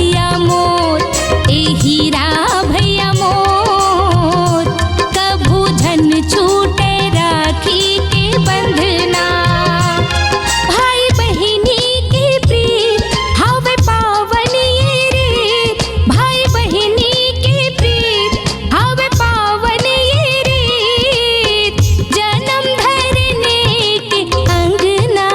भैया मोर, ए हीरा भैया मोर, कभू झन छूटे राखी के बंधना। भाई बहिनी के प्रीत हावे पावन ये रीत, भाई बहिनी के प्रीत हावे पावन ये रीत, जन्म धरने के अंगना।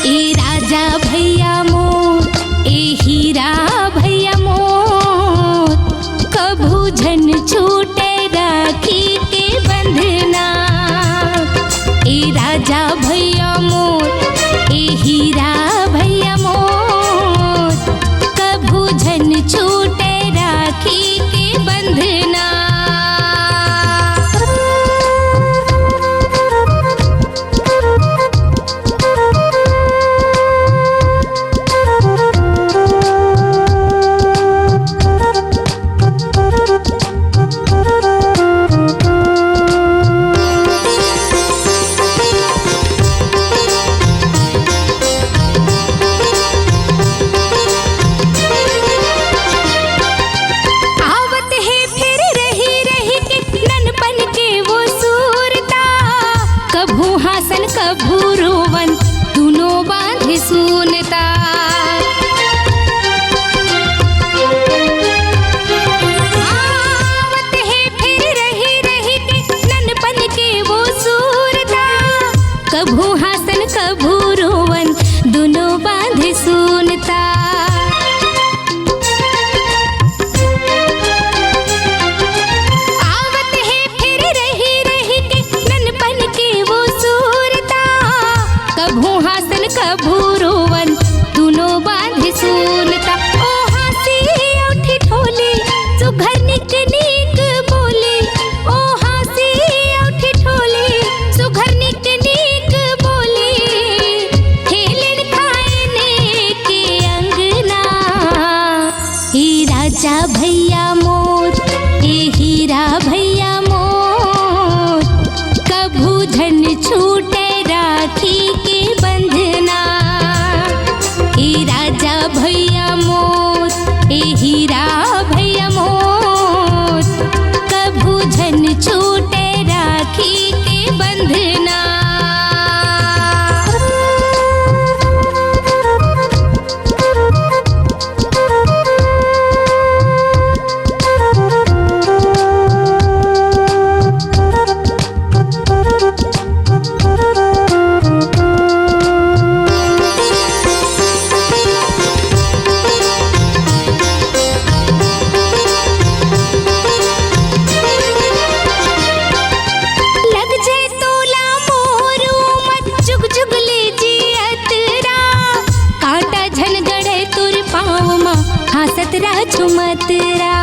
ए राजा भैया मोर, ए हीरा भैया मोर, कभू झन छूटे राखी के बंधना। ए राजा भैया मोर, ए हीरा भैया मोर, कभू झन छूटे राखी के बंधना। आवत है फिर रही रही के ननपन के वो सूरता, कभू हासन कभू रोवन दोनों बांधे सुनता। आवत है फिर रही रही के ननपन के वो सूरता, कभू हासन कभू रोवन दोनों बांधे सुनता। आवत है फिर रही रही के ननपन के वो सूरता, कभू हासन कभू रोवन दोनों बांधे सुनता। ओ हासी उठी ठोली सुघर निक निक बोली, ओ हासी उठी ठोली सुघर निक निक बोली, खेलन खाने के अंगना। ए राजा भैया मोर, ए हीरा भैया मोर, कभू झन छूटे राखी के बंधना। ए राजा भैया मोर, ए हीरा भैया मोर, कभू झन छूटे राखी के बंधना। लग जाए तोला मोरू मत जुग जुग ले जियतरा, कांटा झन गड़े तुर पाँव मा हासत रह झुमतरा।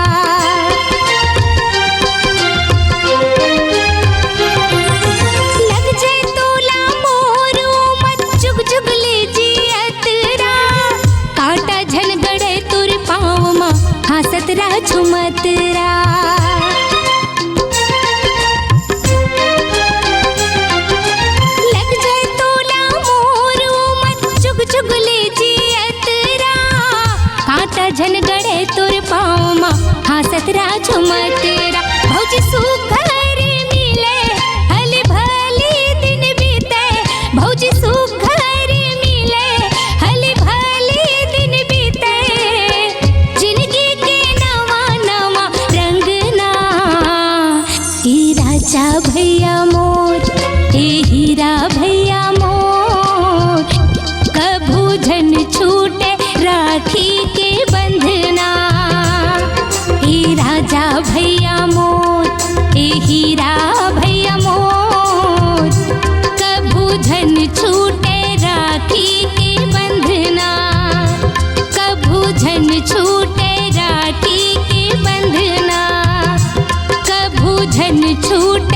लग जाए तोला मोरू मत जुग जुग ले जियतरा, कांटा झन गड़े तुर पाँव मा हासत रह झुमतरा। लग जाए तोला मोरू मत जुग जुग ले जियतरा, कांटा झन गड़े तुर पाँव मा हासत रह झुमतरा। भौजी सुघर मिले हले भले दिन बीते, भौजी सुघर मिले हले भले दिन बीते, जिंदगी के नवा नवा रंगना। ए राजा भैया मोर, ए हीरा भैया मोर, कभू झन छूटे राखी के बंधना। ए राजा भैया मोर, ए हीरा भैया मोर, कभू झन छूटे राखी के बंधना। कभू झन छूटे राखी के बंधना, कभू झन छूटे